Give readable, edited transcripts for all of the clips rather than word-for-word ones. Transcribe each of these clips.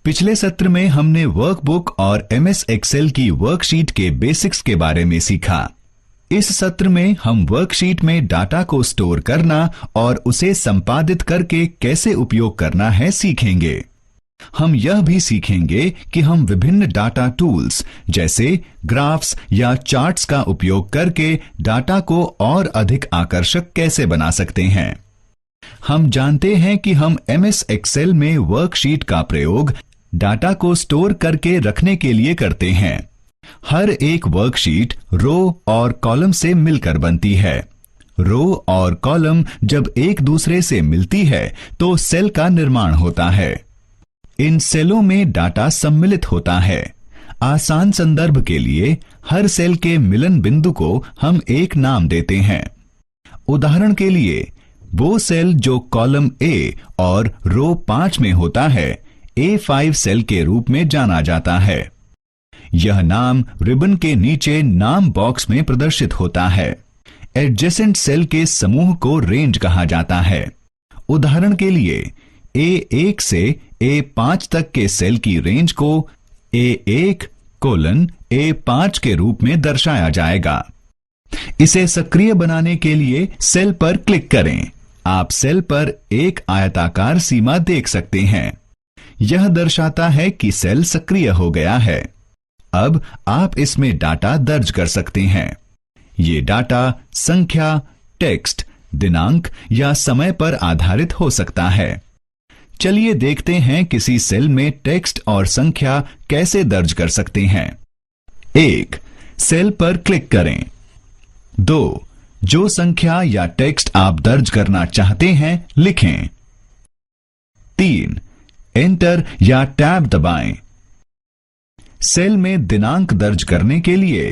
पिछले सत्र में हमने वर्कबुक और एमएस एक्सेल की वर्कशीट के बेसिक्स के बारे में सीखा। इस सत्र में हम वर्कशीट में डाटा को स्टोर करना और उसे संपादित करके कैसे उपयोग करना है सीखेंगे। हम यह भी सीखेंगे कि हम विभिन्न डाटा टूल्स जैसे ग्राफ्स या चार्ट्स का उपयोग करके डाटा को और अधिक आकर्षक कैसे बना सकते हैं। हम जानते हैं कि हम एमएस एक्सेल में वर्कशीट का प्रयोग डाटा को स्टोर करके रखने के लिए करते हैं। हर एक वर्कशीट रो और कॉलम से मिलकर बनती है। रो और कॉलम जब एक दूसरे से मिलती है तो सेल का निर्माण होता है। इन सेलों में डाटा सम्मिलित होता है। आसान संदर्भ के लिए हर सेल के मिलन बिंदु को हम एक नाम देते हैं। उदाहरण के लिए वो सेल जो कॉलम ए और रो 5 में होता है A5 सेल के रूप में जाना जाता है। यह नाम रिबन के नीचे नाम बॉक्स में प्रदर्शित होता है। एडजेसेंट सेल के समूह को रेंज कहा जाता है। उदाहरण के लिए A1 से A5 तक के सेल की रेंज को A1 A5 के रूप में दर्शाया जाएगा। इसे सक्रिय बनाने के लिए सेल पर क्लिक करें। आप सेल पर एक आयताकार सीमा देख सकते हैं। यह दर्शाता है कि सेल सक्रिय हो गया है। अब आप इसमें डाटा दर्ज कर सकते हैं। ये डाटा संख्या, टेक्स्ट, दिनांक या समय पर आधारित हो सकता है। चलिए देखते हैं किसी सेल में टेक्स्ट और संख्या कैसे दर्ज कर सकते हैं। 1. सेल पर क्लिक करें। 2. जो संख्या या टेक्स्ट आप दर्ज करना चाहते हैं लिखें। 3. एंटर या टैब दबाएं। सेल में दिनांक दर्ज करने के लिए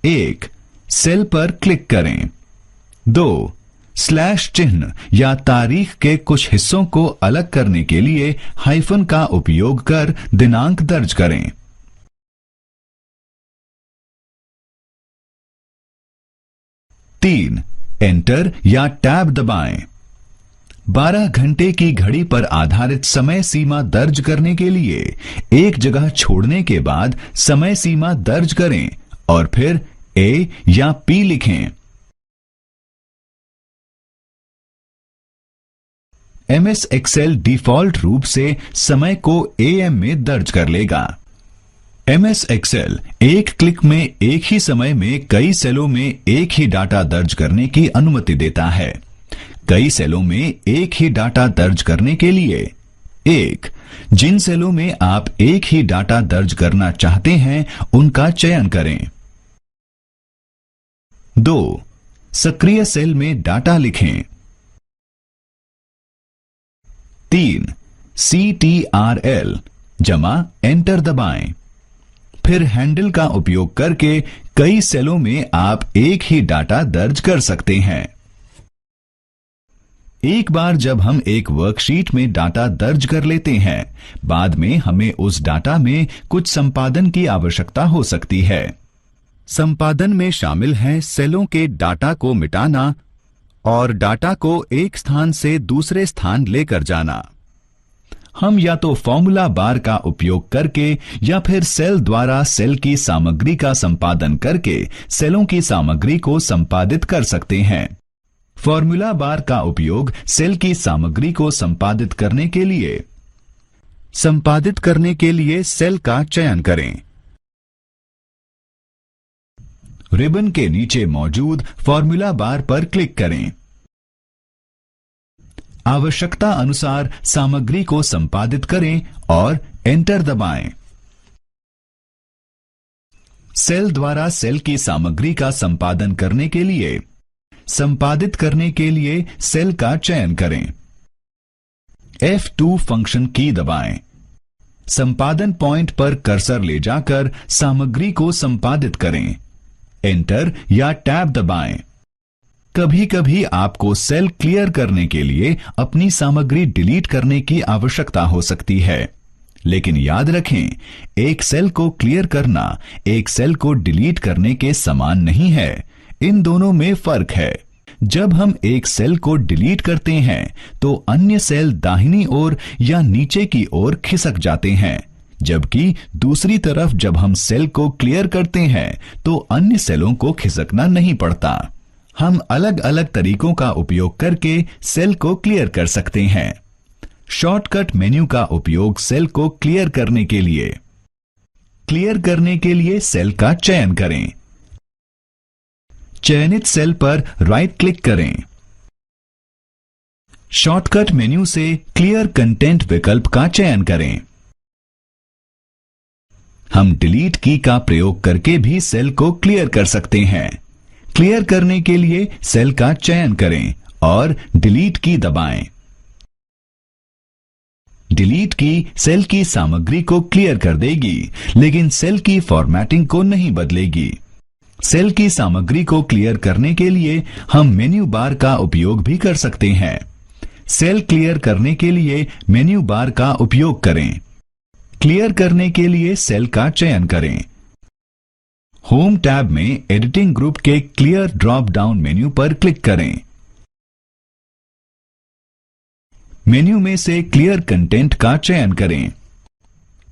1. सेल पर क्लिक करें। 2. स्लैश चिन्ह या तारीख के कुछ हिस्सों को अलग करने के लिए हाइफन का उपयोग कर दिनांक दर्ज करें। 3. एंटर या टैब दबाएं। 12 घंटे की घड़ी पर आधारित समय सीमा दर्ज करने के लिए एक जगह छोड़ने के बाद समय सीमा दर्ज करें और फिर A या P लिखें। एमएस एक्सेल डिफॉल्ट रूप से समय को AM में दर्ज कर लेगा। एमएस एक्सेल एक क्लिक में एक ही समय में कई सेलों में एक ही डाटा दर्ज करने की अनुमति देता है। कई सेलों में एक ही डाटा दर्ज करने के लिए 1. जिन सेलों में आप एक ही डाटा दर्ज करना चाहते हैं उनका चयन करें। 2. सक्रिय सेल में डाटा लिखें। 3. CTRL जमा एंटर दबाएं। फिर हैंडल का उपयोग करके कई सेलों में आप एक ही डाटा दर्ज कर सकते हैं। एक बार जब हम एक वर्कशीट में डाटा दर्ज कर लेते हैं, बाद में हमें उस डाटा में कुछ संपादन की आवश्यकता हो सकती है। संपादन में शामिल हैं सेलों के डाटा को मिटाना और डाटा को एक स्थान से दूसरे स्थान लेकर जाना। हम या तो फॉर्मूला बार का उपयोग करके या फिर सेल द्वारा सेल की सामग्री का संपादन करके सेलों की सामग्री को संपादित कर सकते हैं। फॉर्मूला बार का उपयोग सेल की सामग्री को संपादित करने के लिए सेल का चयन करें। रिबन के नीचे मौजूद फॉर्मूला बार पर क्लिक करें। आवश्यकता अनुसार सामग्री को संपादित करें और एंटर दबाएं। सेल द्वारा सेल की सामग्री का संपादन करने के लिए संपादित करने के लिए सेल का चयन करें। F2 फंक्शन की दबाएं। संपादन पॉइंट पर कर्सर ले जाकर सामग्री को संपादित करें। एंटर या टैब दबाएं। कभी कभी आपको सेल क्लियर करने के लिए अपनी सामग्री डिलीट करने की आवश्यकता हो सकती है, लेकिन याद रखें, एक सेल को क्लियर करना एक सेल को डिलीट करने के समान नहीं है। इन दोनों में फर्क है। जब हम एक सेल को डिलीट करते हैं तो अन्य सेल दाहिनी ओर या नीचे की ओर खिसक जाते हैं, जबकि दूसरी तरफ जब हम सेल को क्लियर करते हैं तो अन्य सेलों को खिसकना नहीं पड़ता। हम अलग अलग तरीकों का उपयोग करके सेल को क्लियर कर सकते हैं। शॉर्टकट मेन्यू का उपयोग सेल को क्लियर करने के लिए सेल का चयन करें। चयनित सेल पर राइट क्लिक करें। शॉर्टकट मेन्यू से क्लियर कंटेंट विकल्प का चयन करें। हम डिलीट की का प्रयोग करके भी सेल को क्लियर कर सकते हैं। क्लियर करने के लिए सेल का चयन करें और डिलीट की दबाएं। डिलीट की सेल की सामग्री को क्लियर कर देगी, लेकिन सेल की फॉर्मेटिंग को नहीं बदलेगी। सेल की सामग्री को क्लियर करने के लिए हम मेन्यू बार का उपयोग भी कर सकते हैं। सेल क्लियर करने के लिए मेन्यू बार का उपयोग करें। क्लियर करने के लिए सेल का चयन करें। होम टैब में एडिटिंग ग्रुप के क्लियर ड्रॉप डाउन मेन्यू पर क्लिक करें। मेन्यू में से क्लियर कंटेंट का चयन करें।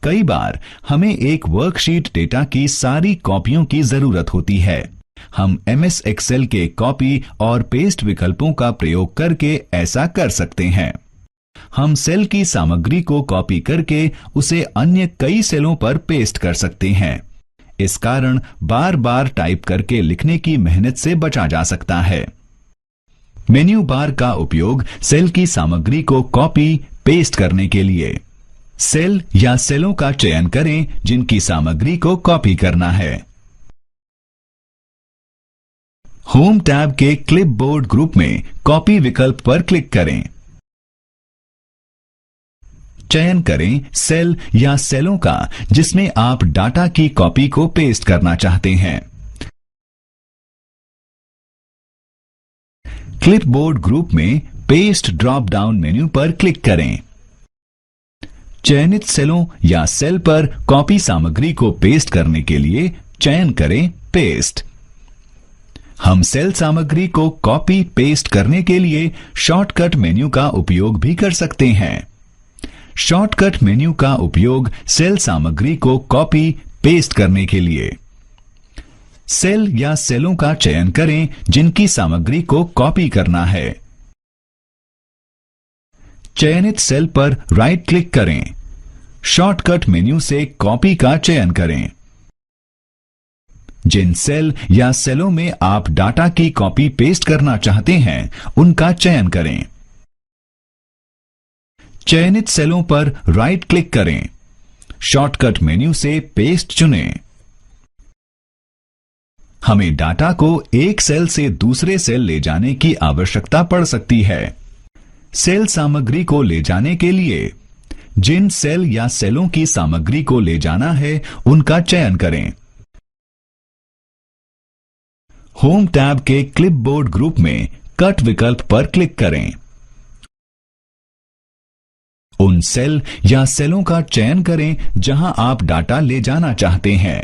कई बार हमें एक वर्कशीट डेटा की सारी कॉपियों की जरूरत होती है। हम MS एक्सेल के कॉपी और पेस्ट विकल्पों का प्रयोग करके ऐसा कर सकते हैं। हम सेल की सामग्री को कॉपी करके उसे अन्य कई सेलों पर पेस्ट कर सकते हैं। इस कारण बार बार टाइप करके लिखने की मेहनत से बचा जा सकता है। मेन्यू बार का उपयोग सेल की सामग्री को कॉपी पेस्ट करने के लिए। सेल या सेलों का चयन करें जिनकी सामग्री को कॉपी करना है। होम टैब के क्लिपबोर्ड ग्रुप में कॉपी विकल्प पर क्लिक करें। चयन करें सेल या सेलों का जिसमें आप डाटा की कॉपी को पेस्ट करना चाहते हैं। क्लिपबोर्ड ग्रुप में पेस्ट ड्रॉप डाउन मेन्यू पर क्लिक करें। चयनित सेलों या सेल पर कॉपी सामग्री को पेस्ट करने के लिए चयन करें पेस्ट। हम सेल सामग्री को कॉपी पेस्ट करने के लिए शॉर्टकट मेन्यू का उपयोग भी कर सकते हैं। शॉर्टकट मेन्यू का उपयोग सेल सामग्री को कॉपी पेस्ट करने के लिए। सेल या सेलों का चयन करें जिनकी सामग्री को कॉपी करना है। चयनित सेल पर राइट क्लिक करें। शॉर्टकट मेन्यू से कॉपी का चयन करें। जिन सेल या सेलों में आप डाटा की कॉपी पेस्ट करना चाहते हैं उनका चयन करें। चयनित सेलों पर राइट क्लिक करें। शॉर्टकट मेन्यू से पेस्ट चुनें। हमें डाटा को एक सेल से दूसरे सेल ले जाने की आवश्यकता पड़ सकती है। सेल सामग्री को ले जाने के लिए जिन सेल या सेलों की सामग्री को ले जाना है उनका चयन करें। होम टैब के क्लिपबोर्ड ग्रुप में कट विकल्प पर क्लिक करें। उन सेल या सेलों का चयन करें जहां आप डाटा ले जाना चाहते हैं।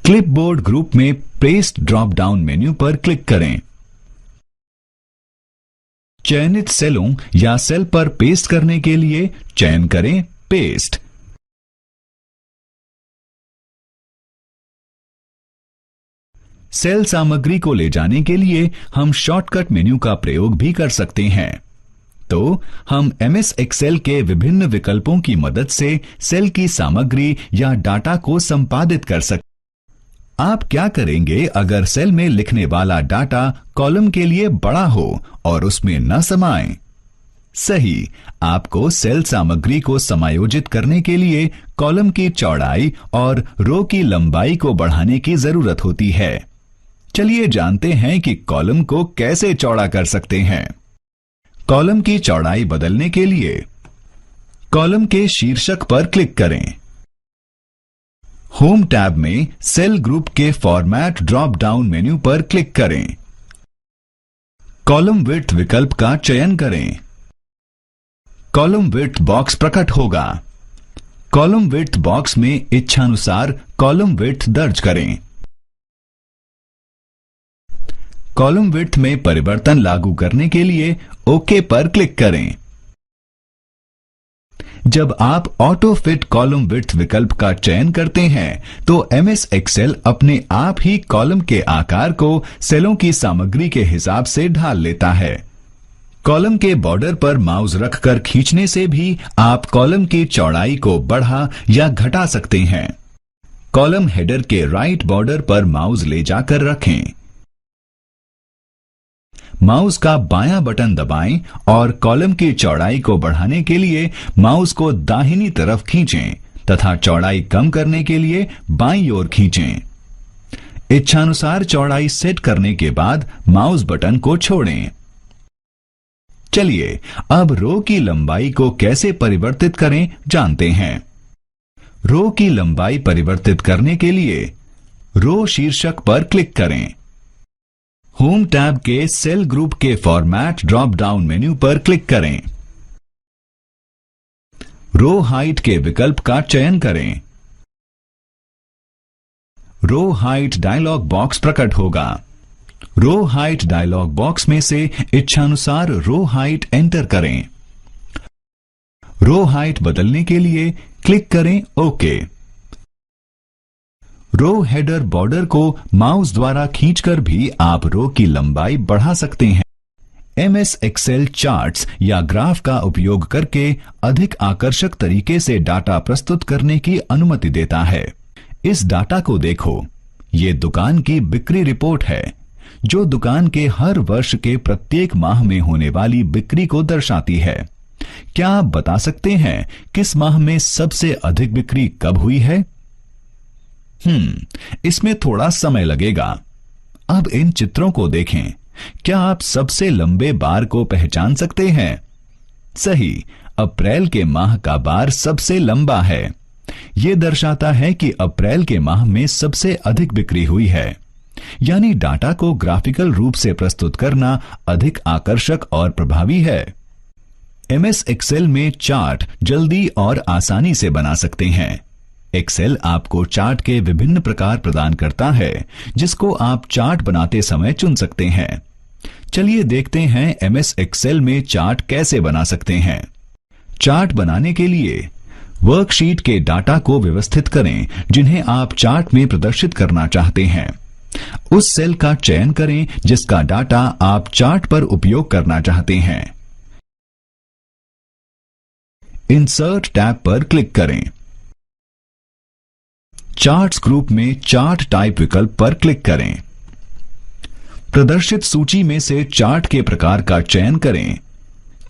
क्लिपबोर्ड ग्रुप में पेस्ट ड्रॉप डाउन मेन्यू पर क्लिक करें। चयनित सेलों या सेल पर पेस्ट करने के लिए चयन करें पेस्ट। सेल सामग्री को ले जाने के लिए हम शॉर्टकट मेन्यू का प्रयोग भी कर सकते हैं। तो हम MS एक्सेल के विभिन्न विकल्पों की मदद से सेल की सामग्री या डाटा को संपादित कर सकते हैं। आप क्या करेंगे अगर सेल में लिखने वाला डाटा कॉलम के लिए बड़ा हो और उसमें न समाए? सही, आपको सेल सामग्री को समायोजित करने के लिए कॉलम की चौड़ाई और रो की लंबाई को बढ़ाने की जरूरत होती है। चलिए जानते हैं कि कॉलम को कैसे चौड़ा कर सकते हैं। कॉलम की चौड़ाई बदलने के लिए कॉलम के शीर्षक पर क्लिक करें। होम टैब में सेल ग्रुप के फॉर्मेट ड्रॉप डाउन मेन्यू पर क्लिक करें। कॉलम विड्थ विकल्प का चयन करें। कॉलम विड्थ बॉक्स प्रकट होगा। कॉलम विड्थ बॉक्स में इच्छानुसार कॉलम विड्थ दर्ज करें। कॉलम विड्थ में परिवर्तन लागू करने के लिए ओके पर क्लिक करें। जब आप ऑटो फिट कॉलम विड्थ विकल्प का चयन करते हैं तो एमएस एक्सेल अपने आप ही कॉलम के आकार को सेलों की सामग्री के हिसाब से ढाल लेता है। कॉलम के बॉर्डर पर माउस रखकर खींचने से भी आप कॉलम की चौड़ाई को बढ़ा या घटा सकते हैं। कॉलम हेडर के राइट बॉर्डर पर माउस ले जाकर रखें। माउस का बायां बटन दबाएं और कॉलम की चौड़ाई को बढ़ाने के लिए माउस को दाहिनी तरफ खींचें तथा चौड़ाई कम करने के लिए बाईं ओर खींचें। इच्छानुसार चौड़ाई सेट करने के बाद माउस बटन को छोड़ें। चलिए अब रो की लंबाई को कैसे परिवर्तित करें जानते हैं। रो की लंबाई परिवर्तित करने के लिए रो शीर्षक पर क्लिक करें। होम टैब के सेल ग्रुप के फॉर्मेट ड्रॉप डाउन मेन्यू पर क्लिक करें। रो हाइट के विकल्प का चयन करें। रो हाइट डायलॉग बॉक्स प्रकट होगा। रो हाइट डायलॉग बॉक्स में से इच्छानुसार रो हाइट एंटर करें। रो हाइट बदलने के लिए क्लिक करें ओके। रो हेडर बॉर्डर को माउस द्वारा खींचकर भी आप रो की लंबाई बढ़ा सकते हैं। एमएस एक्सेल चार्ट्स या ग्राफ का उपयोग करके अधिक आकर्षक तरीके से डाटा प्रस्तुत करने की अनुमति देता है। इस डाटा को देखो, ये दुकान की बिक्री रिपोर्ट है जो दुकान के हर वर्ष के प्रत्येक माह में होने वाली बिक्री को दर्शाती है। क्या आप बता सकते हैं किस माह में सबसे अधिक बिक्री कब हुई है? इसमें थोड़ा समय लगेगा। अब इन चित्रों को देखें। क्या आप सबसे लंबे बार को पहचान सकते हैं? सही, अप्रैल के माह का बार सबसे लंबा है। यह दर्शाता है कि अप्रैल के माह में सबसे अधिक बिक्री हुई है। यानी डाटा को ग्राफिकल रूप से प्रस्तुत करना अधिक आकर्षक और प्रभावी है। एमएस एक्सेल में चार्ट जल्दी और आसानी से बना सकते हैं। एक्सेल आपको चार्ट के विभिन्न प्रकार प्रदान करता है जिसको आप चार्ट बनाते समय चुन सकते हैं। चलिए देखते हैं एमएस एक्सेल में चार्ट कैसे बना सकते हैं। चार्ट बनाने के लिए वर्कशीट के डाटा को व्यवस्थित करें जिन्हें आप चार्ट में प्रदर्शित करना चाहते हैं। उस सेल का चयन करें जिसका डाटा आप चार्ट पर उपयोग करना चाहते हैं। इंसर्ट टैब पर क्लिक करें। चार्ट्स ग्रुप में चार्ट टाइप विकल्प पर क्लिक करें। प्रदर्शित सूची में से चार्ट के प्रकार का चयन करें।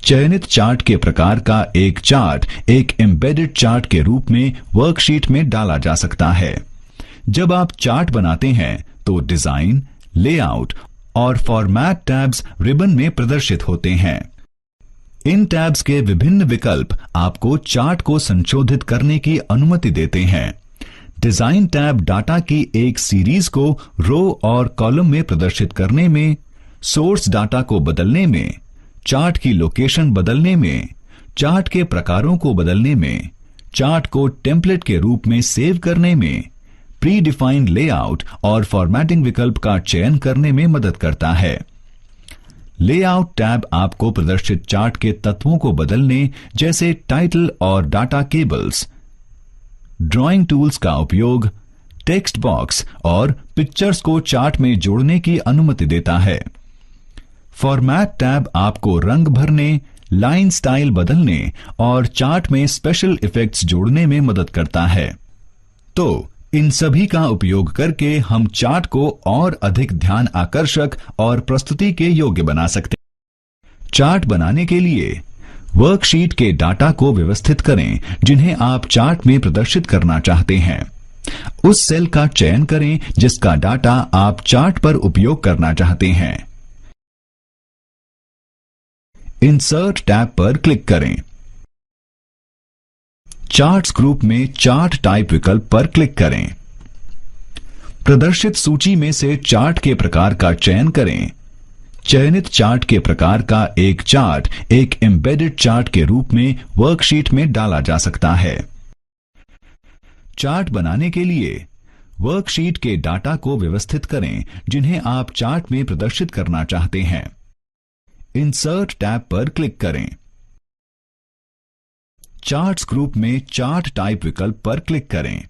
चयनित चार्ट के प्रकार का एक चार्ट एक एम्बेडेड चार्ट के रूप में वर्कशीट में डाला जा सकता है। जब आप चार्ट बनाते हैं तो डिजाइन, लेआउट और फॉर्मेट टैब्स रिबन में प्रदर्शित होते हैं। इन टैब्स के विभिन्न विकल्प आपको चार्ट को संशोधित करने की अनुमति देते हैं। डिजाइन टैब डाटा की एक सीरीज को रो और कॉलम में प्रदर्शित करने में, सोर्स डाटा को बदलने में, चार्ट की लोकेशन बदलने में, चार्ट के प्रकारों को बदलने में, चार्ट को टेम्पलेट के रूप में सेव करने में, प्री डिफाइंड लेआउट और फॉर्मेटिंग विकल्प का चयन करने में मदद करता है। लेआउट टैब आपको प्रदर्शित चार्ट के तत्वों को बदलने जैसे टाइटल और डाटा केबल्स, ड्राइंग टूल्स का उपयोग, टेक्स्ट बॉक्स और पिक्चर्स को चार्ट में जोड़ने की अनुमति देता है। फॉर्मेट टैब आपको रंग भरने, लाइन स्टाइल बदलने और चार्ट में स्पेशल इफेक्ट्स जोड़ने में मदद करता है। तो इन सभी का उपयोग करके हम चार्ट को और अधिक ध्यान आकर्षक और प्रस्तुति के योग्य बना सकते हैं। चार्ट बनाने के लिए वर्कशीट के डाटा को व्यवस्थित करें जिन्हें आप चार्ट में प्रदर्शित करना चाहते हैं। उस सेल का चयन करें जिसका डाटा आप चार्ट पर उपयोग करना चाहते हैं। इंसर्ट टैब पर क्लिक करें। चार्ट्स ग्रुप में चार्ट टाइप विकल्प पर क्लिक करें। प्रदर्शित सूची में से चार्ट के प्रकार का चयन करें। चयनित चार्ट के प्रकार का एक चार्ट एक एम्बेडेड चार्ट के रूप में वर्कशीट में डाला जा सकता है। चार्ट बनाने के लिए वर्कशीट के डाटा को व्यवस्थित करें जिन्हें आप चार्ट में प्रदर्शित करना चाहते हैं। इंसर्ट टैब पर क्लिक करें। चार्ट्स ग्रुप में चार्ट टाइप विकल्प पर क्लिक करें।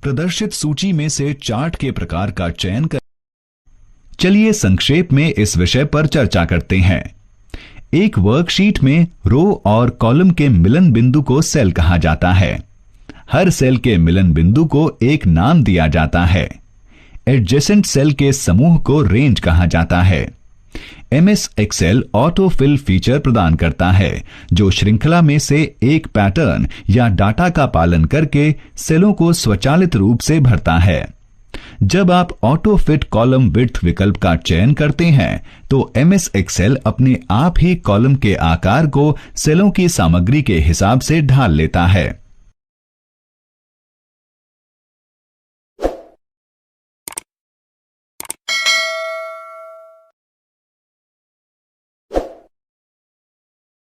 प्रदर्शित सूची में से चार्ट के प्रकार का चयन करें। चलिए संक्षेप में इस विषय पर चर्चा करते हैं। एक वर्कशीट में रो और कॉलम के मिलन बिंदु को सेल कहा जाता है। हर सेल के मिलन बिंदु को एक नाम दिया जाता है। एडजेसेंट सेल के समूह को रेंज कहा जाता है। MS Excel auto fill feature प्रदान करता है जो श्रृंखला में से एक पैटर्न या डाटा का पालन करके सेलों को स्वचालित रूप से भरता है। जब आप ऑटो फिट कॉलम विड्थ विकल्प का चयन करते हैं तो MS एक्सेल अपने आप ही कॉलम के आकार को सेलों की सामग्री के हिसाब से ढाल लेता है।